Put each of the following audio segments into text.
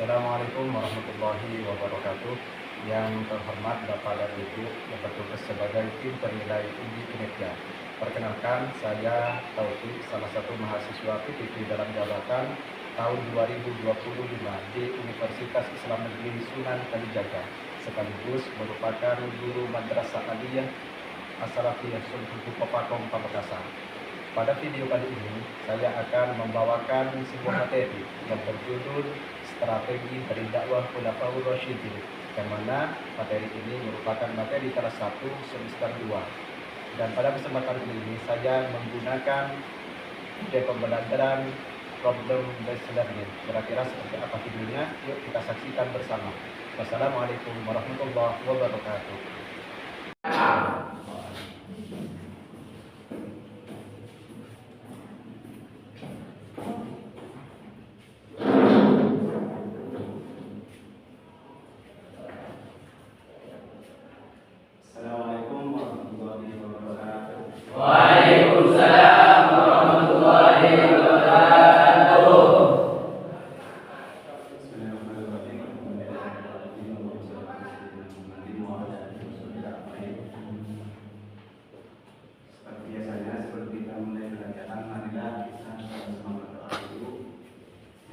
Assalamualaikum warahmatullahi wabarakatuh. Yang terhormat Bapak dan Ibu yang bertugas sebagai tim penilai uji kinerja. Perkenalkan, saya Taufik, salah satu mahasiswa PTV dalam jabatan tahun 2025 di Universitas Islam Negeri Sunan Kalijaga, sekaligus merupakan guru Madrasah Aliyah As-Salafiyah Sultan Papakong Pamekasan. Pada video kali ini, saya akan membawakan sebuah materi yang berjudul Strategi Berdakwah Khulafaur Rasyidin, yang mana materi ini merupakan materi kelas 1 semester 2. Dan pada kesempatan ini, saya menggunakan metode pembelajaran problem based learning. Kira-kira seperti apa videonya? Yuk kita saksikan bersama. Wassalamualaikum warahmatullahi wabarakatuh. Assalamualaikum warahmatullahi wabarakatuh. Waalaikumsalam warahmatullahi wabarakatuh. Seperti biasanya, sebelum kita mulai pelajaran, marilah kita sama-sama berdoa dulu,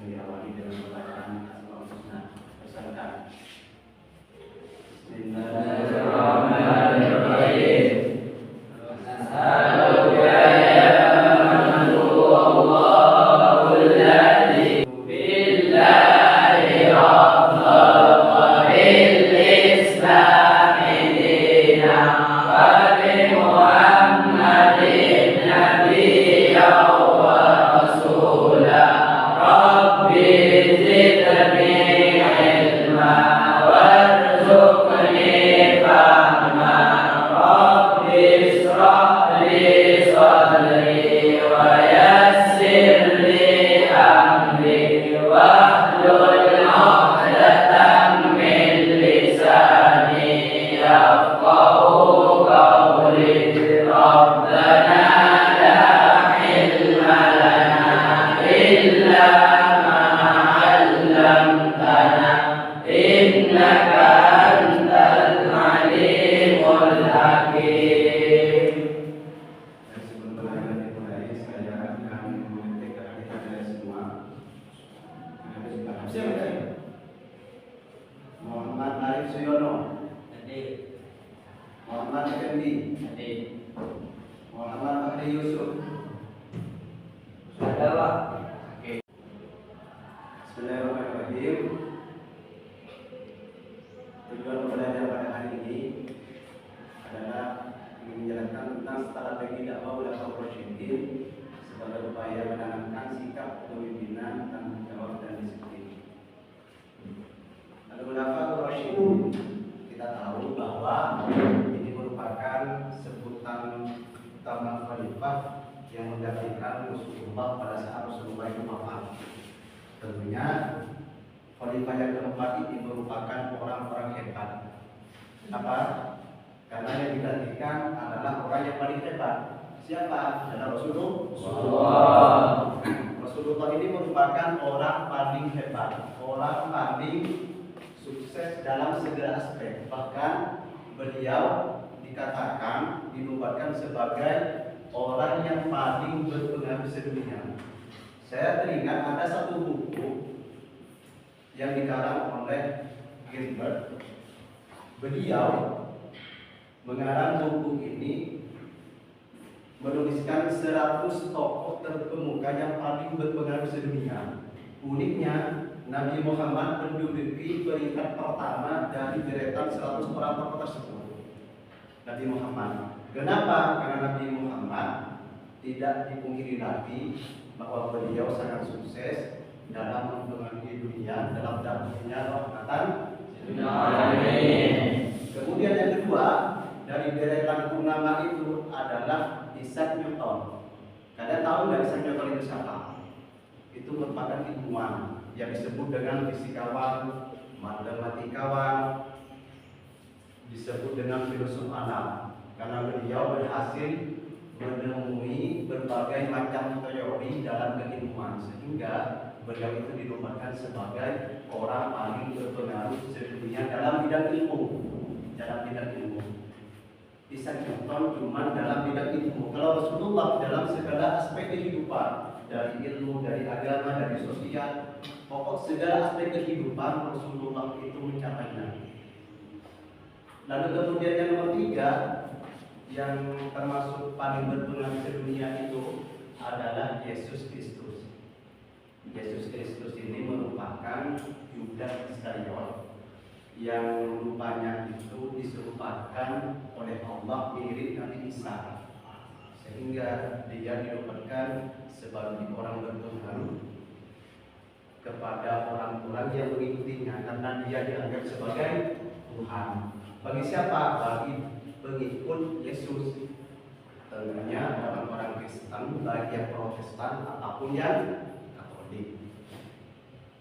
yang diawali dengan bacaan Asmaul Husna beserta Bismillahirrahmanirrahim. As'aluka ya man huwa Allahul ladzi billahi rabbal wa bil islami dinan wa bi Muhammadin nabiyyan wa rasulan rabbi zidni ilma warzuqni fahma rabbi ishrah li sadri wa yassir li amri wahlul 'uqdatam min lisani yafqahu qawli rabbana la ilma lana illa ma 'allamtana innaka antal alimul hakim. Dan sebelum pelajaran dimulai, saya akan mengetik kepada kalian semua. Muhammad Arif Suyono, Muhammad Effendi, Muhammad Fahri Yusuf. Ada Pak? Bismillahirrahmanirrahim. Tujuan pembelajaran pada hari ini adalah ingin menjelaskan tentang strategi dakwah Khulafaur Rasyidin sebagai upaya menanamkan sikap kepemimpinan, tanggung jawab dan disiplin. Khulafaur Rasyidin, kita tahu bahwa ini merupakan sebutan utama khalifah yang menggantikan Rasulullah pada saat Rasulullah itu wafat. Tentunya khalifah yang keempat ini merupakan orang-orang hebat. Kenapa? Karena yang digantikan adalah orang yang paling hebat. Siapa? Adalah Rasulullah. Rasulullah ini merupakan orang paling hebat, orang paling sukses dalam segala aspek. Bahkan beliau dikatakan, dinubuatkan sebagai orang yang paling berpengaruh sedunia. Saya teringat ada satu buku yang dikarang oleh Gilbert. Beliau mengarang buku ini menuliskan 100 tokoh terkemuka yang paling berpengaruh sedunia. Uniknya, Nabi Muhammad menduduki peringkat pertama dari deretan 100 orang tokoh tersebut. Nabi Muhammad. Kenapa? Karena Nabi Muhammad tidak dipungkiri lagi bahwa beliau sangat sukses dalam mempengaruhi dunia, dalam dakwahnya rahmatan lil alamin. Kemudian yang kedua, dari deretan ulama itu adalah Isaac Newton. Kalian tahu nggak Isaac Newton itu siapa? Itu merupakan ilmuwan yang disebut dengan fisikawan, matematikawan, disebut dengan filosof alam, karena beliau berhasil menemui berbagai macam teori dalam keilmuan, sehingga beliau itu dinobatkan sebagai orang paling berpengaruh sedunia dalam bidang ilmu. Bisa contoh cuma dalam bidang ilmu. Kalau Rasulullah dalam segala aspek kehidupan, dari ilmu, dari agama, dari sosial, pokok segala aspek kehidupan Rasulullah itu mencapainya. Lalu kemudian yang nomor 3 yang termasuk paling berpengaruh sedunia itu adalah Yesus Kristus. Yesus Kristus ini merupakan Yudas Iskariot yang rupanya itu diserupakan oleh Allah mirip Nabi Isa, sehingga dia dinobatkan sebagai orang berpengaruh kepada orang-orang yang mengikutinya karena dia dianggap sebagai Tuhan. Bagi siapa? Bagi pengikut Yesus. Tentunya orang-orang Kristen, baik yang Protestan ataupun yang Katolik.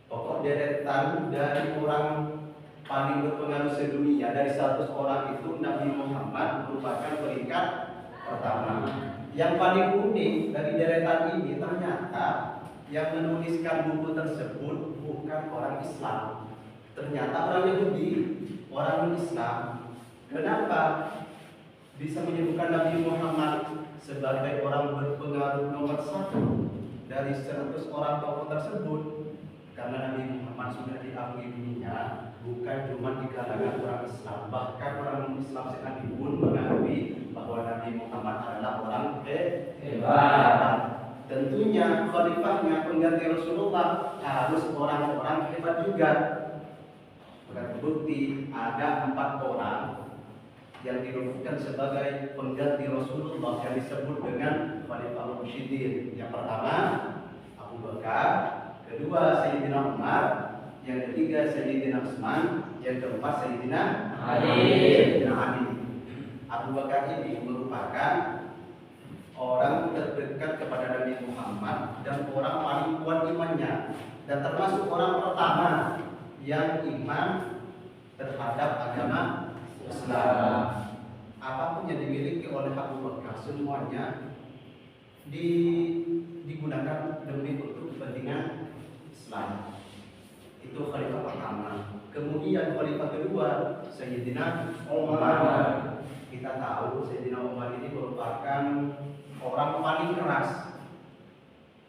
Pokok deretan dari orang paling berpengaruh sedunia dari 100 orang itu Nabi Muhammad merupakan peringkat pertama. Yang paling unik dari deretan ini ternyata yang menuliskan buku tersebut bukan orang Islam, ternyata orang Yahudi, orang Islam. Kenapa bisa menyebutkan Nabi Muhammad sebagai orang berpengaruh nomor 1 dari 100 orang tokoh tersebut? Karena Nabi Muhammad sudah diakui dunia bukan cuma di kalangan orang Islam, bahkan orang Islam sekalipun mengakui bahwa Nabi Muhammad adalah orang hebat. Tentunya khalifahnya pengganti Rasulullah harus orang-orang hebat juga. Terbukti ada 4 orang yang dirumuskan sebagai pengganti Rasulullah yang disebut dengan Khalifah Rasyidin. Yang pertama Abu Bakar, kedua Sayyidina Umar, yang ketiga Sayyidina Utsman, yang keempat Sayyidina Ali. Abu Bakar ini merupakan orang terdekat kepada Nabi Muhammad dan orang paling kuat imannya, dan termasuk orang pertama yang iman terhadap agama Islam. Apapun yang dimiliki oleh Abu Bakar semuanya digunakan demi untuk kepentingan Islam. Itu khalifah pertama. Kemudian khalifah kedua Sayyidina Umar. Kita tahu Sayyidina Umar ini merupakan orang paling keras.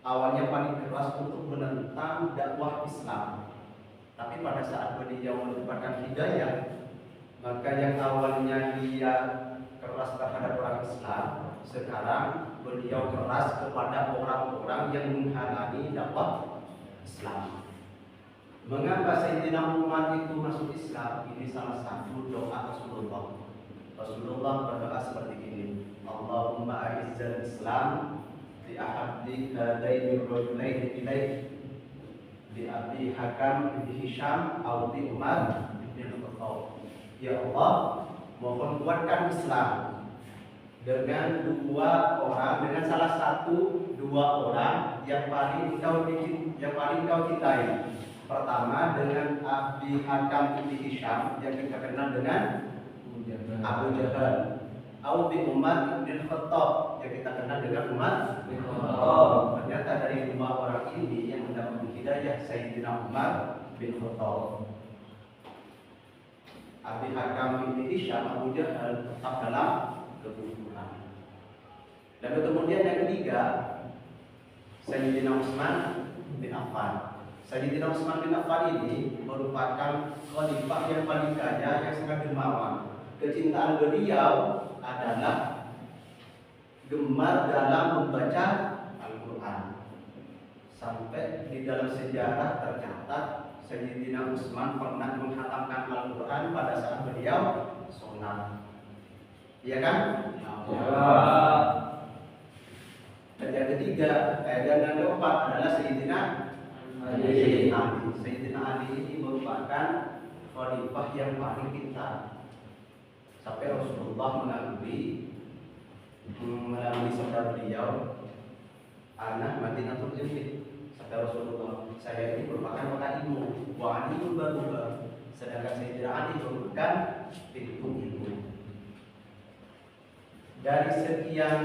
Awalnya paling keras untuk menentang dakwah Islam. Tapi pada saat beliau mendapatkan hidayah, maka yang awalnya dia keras terhadap orang Islam, sekarang beliau keras kepada orang-orang yang menghalangi dakwah Islam. Mengapa Sayyidina Umar itu masuk Islam? Ini salah satu doa Rasulullah. Rasulullah berdoa seperti ini, Allahumma a'izzal Islam bi ahabdi hadaini rajulaini ilaik, bi Abi Hakam bin Hisham atau bi Umar bin Khattab. Ya Allah, mohon kuatkan Islam dengan 2 orang, dengan salah satu 2 orang yang paling kau cintai. Pertama dengan Abi Hakam bin Hisham yang kita kenal dengan Abu Jahal, atau bin Umar bin Khattab yang kita kenal dengan Umar bin Khattab. Ternyata dari 2 orang ini yang mendapat hidayah Sayyidina Umar bin Khattab. Abi Hakam bin Hisham, Abu Jahal tetap dalam kekufuran. Lalu kemudian yang ketiga Sayyidina Utsman bin Affan. Sayyidina Utsman bin Affan ini merupakan khalifah yang paling kaya, yang sangat dermawan. Kecintaan beliau adalah gemar dalam membaca Al-Quran. Sampai di dalam sejarah tercatat Sayyidina Utsman pernah menghatamkan Al-Quran pada saat beliau sholat. Iya kan? Ya. Dan yang ketiga, dan yang keempat adalah Sayyidina Ali. Sayyidina Ali ini merupakan khalifah yang paling pintar. Sampai Rasulullah melalui sabda beliau, anak Madinatul Ilmi. Sabda Rasulullah, saya ini merupakan kota ilmu, wa alimul baru. Sedangkan Sayyidina Ali merupakan pintu ilmu. Dari sekian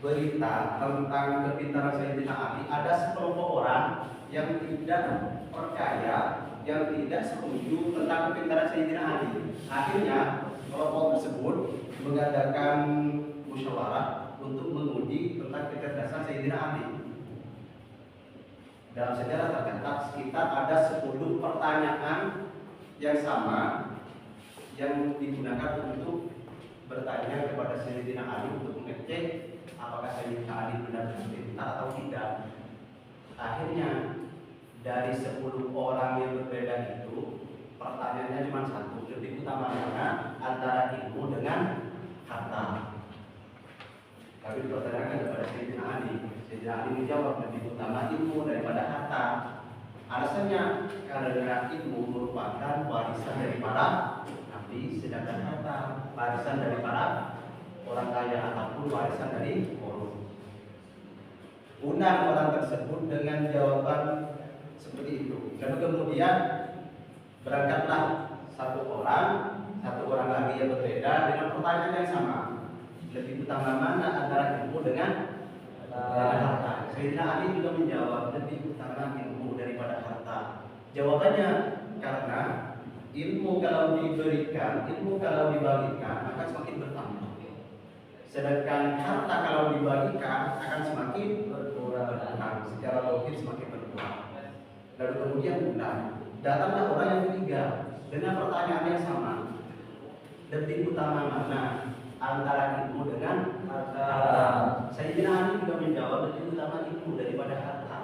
berita tentang kepintaran Sayyidina Ali, ada sekelompok orang yang tidak percaya, yang tidak setuju tentang kepintaran Sayyidina Ali. Akhirnya kelompok tersebut mengadakan musyawarah untuk menguji tentang kecerdasan Sayyidina Ali. Dalam sejarah tercatat sekitar ada 10 pertanyaan yang sama yang digunakan untuk bertanya kepada Sayyidina Ali untuk mengecek apakah Sayyidina Ali benar-benar pintar atau tidak. Akhirnya dari 10 orang yang berbeda itu, pertanyaannya cuma satu, lebih utama mana antara ilmu dengan harta. Tapi dipertanyakan kepada Sayyidina Ali. Sayyidina Ali menjawab lebih utama ilmu daripada harta. Alasannya karena ilmu merupakan warisan dari para nabi, sedangkan harta warisan dari para orang kaya ataupun warisan dari korun. Undang orang tersebut dengan jawaban seperti itu. Lalu kemudian berangkatlah satu orang lagi yang berbeda dengan pertanyaan yang sama. Lebih utama mana antara ilmu dengan harta? Sayyidina Ali juga menjawab lebih utama ilmu daripada harta. Jawabannya karena ilmu kalau diberikan, ilmu kalau dibagikan akan semakin bertambah. Sedangkan harta kalau dibagikan akan semakin berkurang. Secara logis semakin berkurang. Lalu kemudian datanglah orang yang ketiga dengan pertanyaan yang sama. Lebih utama mana antara ilmu dengan harta? Sayyidina Ali juga menjawab lebih utama ilmu daripada harta.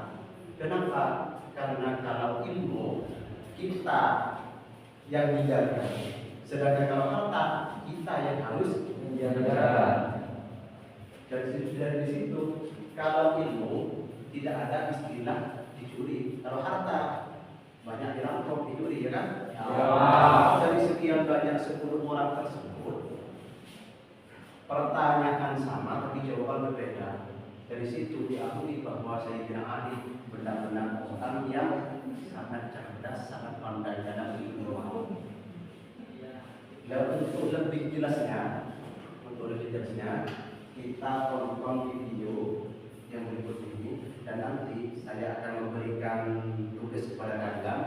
Kenapa? Karena kalau ilmu kita yang dijaga, sedangkan kalau harta kita yang harus menjaga. Dari situ kalau ilmu tidak ada istilah dicuri. Kalau harta banyak dirampok, dicuri, ya kan? Ya. Dari sekian banyak 10 orang tersebut, pertanyaan sama tapi jawaban berbeda. Dari situ diakui bahwa Sayyidina Ali benar-benar orang yang sangat cerdas, sangat pandai dalam ilmu. Lalu untuk lebih jelasnya, kita tonton video yang berikut ini, dan nanti saya akan memberikan tugas kepada kalian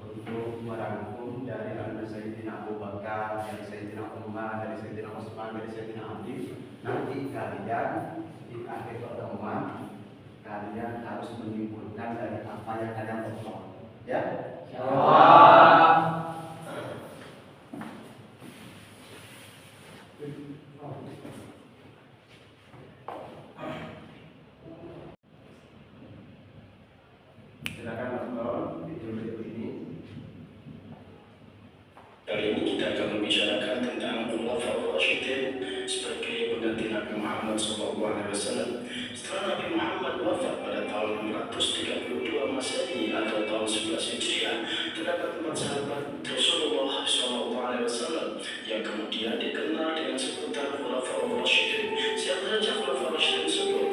untuk merangkum dari Sayyidina Abu Bakar, dari Sayyidina Umar, dari Sayyidina Utsman, dari Sayyidina Ali. Nanti kalian di akhir pertemuan kalian harus menyimpulkan dari apa yang kalian tonton, ya? Silakan nonton video ini. Kali ini kita akan membicarakan tentang Khulafaur Rasyidin sebagai pengganti Nabi Muhammad SAW. Setelah Nabi Muhammad wafat pada tahun 632 Masehi atau tahun 11 Hijriah, terdapat 4 sahabat Rasulullah SAW yang kemudian dikenal dengan sebutan Khulafaur Rasyidin. Siapa saja Khulafaur Rasyidin tersebut?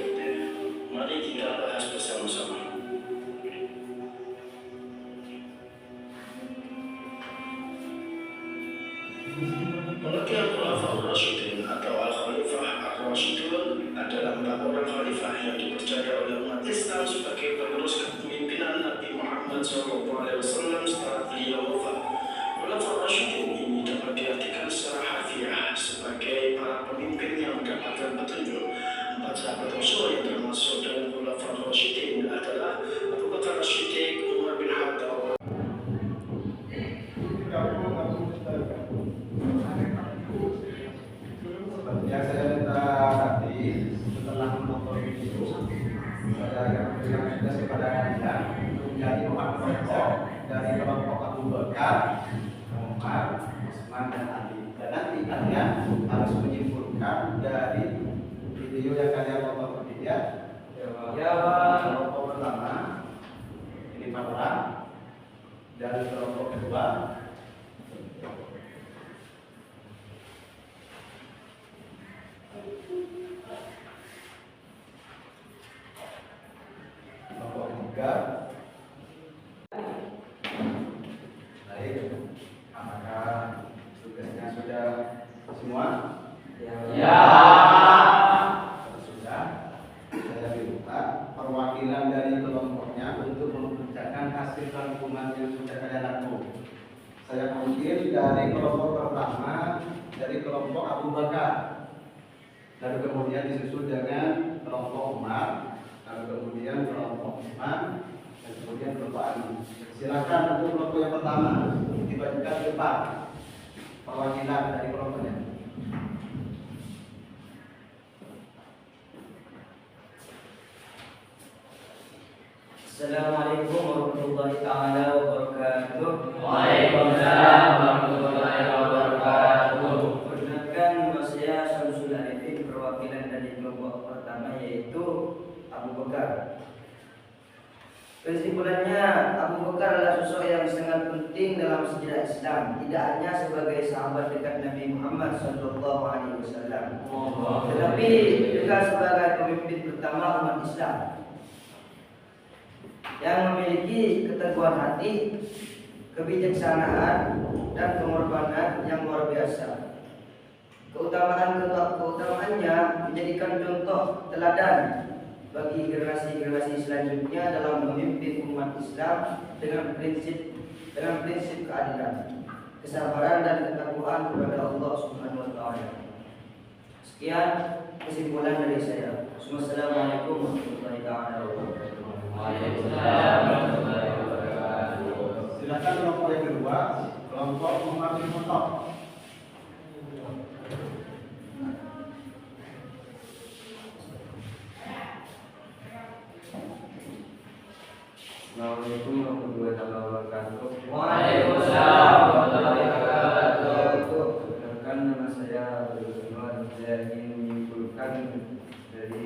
Mari kita bahas bersama-sama. Pengertian Khulafaur Rasyidin atau Al-Khalifah Ar-Rasyidun adalah 4 orang khalifah yang dipercaya oleh umat Islam sebagai penerus kepemimpinan Nabi Muhammad SAW setelah beliau wafat. Khulafaur Rasyidin ini dapat diartikan secara harfiah sebagai para pemimpin yang mendapatkan petunjuk. 4 sahabat Rasul yang termasuk dalam Khulafaur Rasyidin adalah Abu Bakar As-Siddiq, Umar bin Khattab. Yang saya minta tadi setelah menonton video, saya akan memberikan tugas kepada kalian untuk menjadi 4 kelompok dari kelompok Abu Bakar, Umar, Utsman, dan Ali. Dan nanti kalian harus menyimpulkan dari video yang kalian tonton tadi, ya. Kelompok pertama ini 4 orang, dan kelompok kedua kelompok ketiga. Baik, apakah tugasnya sudah semua? Ya. giliran dari kelompoknya untuk membacakan hasil rangkuman yang sudah kalian lakukan. Saya panggil dari kelompok pertama, dari kelompok Abu Bakar, lalu kemudian disusul dengan kelompok Umar, lalu kemudian kelompok Utsman, dan kemudian kelompok Ali. Silakan untuk kelompok yang pertama dibacakan ke depan perwakilan dari kelompoknya. Assalamualaikum warahmatullahi taala wabarakatuh. Waalaikumsalam warahmatullahi wabarakatuh. Perkenalkan, nama saya Syamsul Arifin, perwakilan dari kelompok pertama yaitu Abu Bakar. Kesimpulannya, Abu Bakar adalah sosok yang sangat penting dalam sejarah Islam, tidak hanya sebagai sahabat dekat Nabi Muhammad SAW, tetapi juga sebagai pemimpin pertama umat Islam yang memiliki keteguhan hati, kebijaksanaan, dan pengorbanan yang luar biasa. Keutamaannya menjadikan contoh teladan bagi generasi-generasi selanjutnya dalam memimpin umat Islam dengan prinsip keadilan, kesabaran, dan ketakwaan kepada Allah Subhanahu wa taala. Sekian kesimpulan dari saya. Wassalamualaikum warahmatullahi wabarakatuh. Waalaikumsalam warahmatullahi wabarakatuh. Silakan kelompok yang kedua, kelompok Umar bin Khattab. Assalamualaikum warahmatullahi wabarakatuh. Waalaikumsalam warahmatullahi wabarakatuh. Perkenalkan, nama saya Abdul Rahman. Saya ingin menyimpulkan dari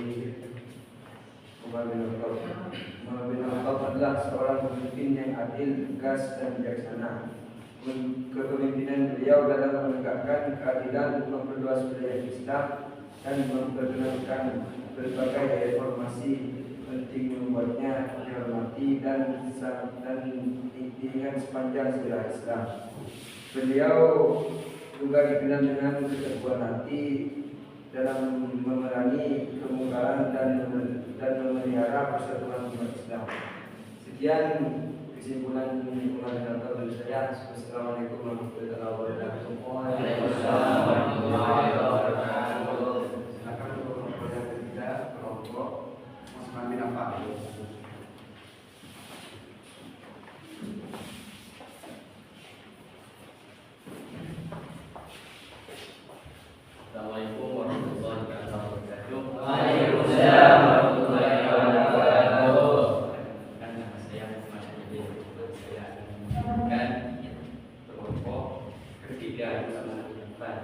Umar bin Khattab. Umar bin Khattab adalah seorang pemimpin yang adil, tegas, dan bijaksana. Kepemimpinan beliau dalam menegakkan keadilan, memperluas wilayah Islam, dan memperkenalkan berbagai reformasi penting membuatnya dihormati dan diingat sepanjang sejarah Islam. Beliau juga dikenal dengan keteguhan hati dalam memerangi kemungkaran dan memelihara persatuan umat Islam. Sekian kesimpulan pembahasan dari saya. Wassalamualaikum warahmatullahi wabarakatuh. Waalaikumsalam warahmatullahi wabarakatuh. Silakan untuk kelompok yang ketiga, kelompok Utsman bin Affan. Assalamualaikum warahmatullahi wabarakatuh. Waalaikumsalam warahmatullahi wabarakatuh. Kan nama saya Muhammad Adil. Saya akan kelompok ketiga Utsman bin Affan.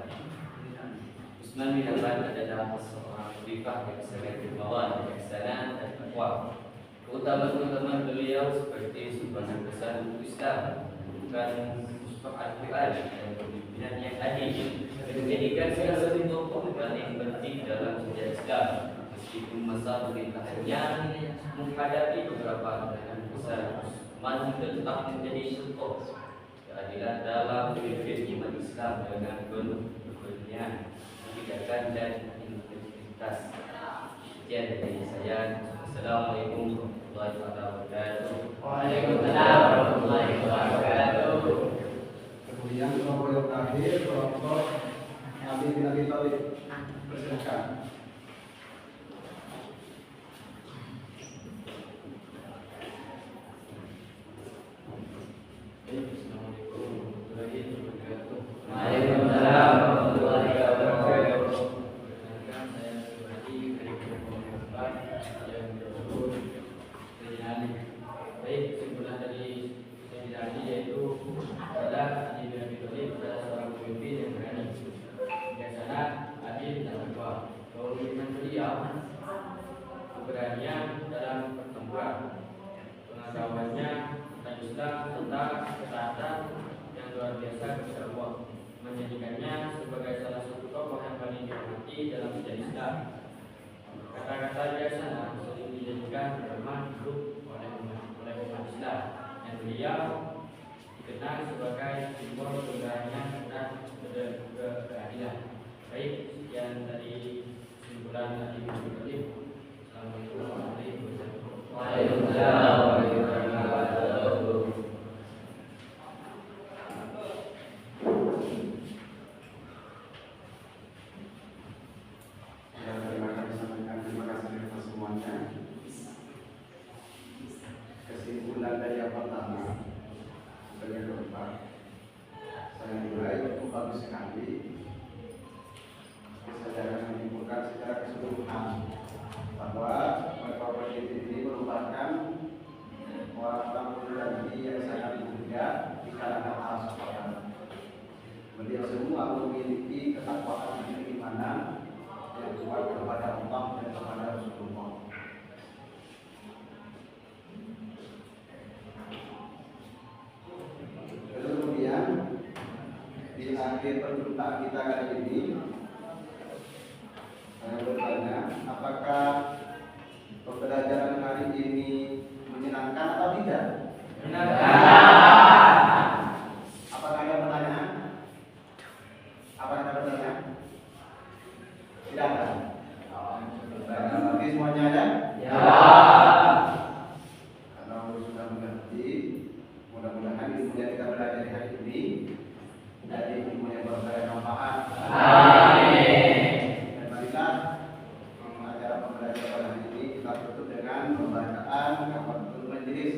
Utsman bin Affan adalah seorang khalifah yang sangat dermawan, bijaksana, dan takwa. Keutamaan beliau seperti sumbangan besar untuk Islam, bukan musuh Al-Quran, dan kepemimpinan yang adil. Menjadikan salah satu tokoh paling penting dalam sejarah Islam, meskipun masa pemerintahannya menghadapi beberapa tantangan besar. Utsman tetap menjadi contoh keadilan dalam memimpin umat Islam dengan penuh keberanian, kebijakan, dan integritas. Sekian dari saya. Assalamualaikum warahmatullahi wabarakatuh. Waalaikumsalam warahmatullahi wabarakatuh. Kemudian kelompok yang terakhir, kelompok Ali bin Abi Thalib. Persilakan. Assalamualaikum warahmatullahi wabarakatuh. Waalaikumsalam warahmatullahi wabarakatuh. Perkenalkan, saya Subhadi dari kelompok keempat yang disebut Sayyidina Ali. Baik, kesimpulan dari Sayyidina Ali yaitu adalah Ali bin Abi Thalib adalah seorang pemimpin yang berani, bijaksana, adil, dan takwa. Kepemimpinan beliau keberanian dalam pertempuran, pengetahuannya tentang Islam, tentang ketaatan yang luar biasa kepada Allah, menjadikannya sebagai salah satu tokoh yang paling dihormati dalam sejarah Islam. Kata-kata bijaksana sering dijadikan pedoman hidup oleh umat Islam, dan beliau dikenal sebagai simbol keberanian dan keadilan. Baik, sekian dari kesimpulan dari Assalamualaikum warahmatullahi wabarakatuh. Waalaikumsalam warahmatullahi wabarakatuh. Ya, terima kasih atas semuanya. Kesimpulan dari yang pertama, sebagai keempat, saya nilai itu bagus sekali. Saya akan menyimpulkan secara keseluruhan bahwa Bapak ini merupakan orang pribadi yang sangat mulia di kalangan para sahabat. Beliau semua memiliki ketakwaan dan keimanan yang kuat kepada Allah dan kepada Rasulullah. Kemudian di akhir perjumpaan kita kali ini, saya bertanya, apakah pembelajaran hari ini menyenangkan atau tidak? Apakah ada pertanyaan? Apakah ada pertanyaan? Tidak ada. Nanti semuanya ada? Ya. Kalau sudah mengerti, mudah-mudahan ilmu yang kita belajar hari ini menjadi ilmu yang bermanfaat. Amin. Dan marilah acara pembelajaran hari ini kita tutup dengan pembacaan kafaratul majelis.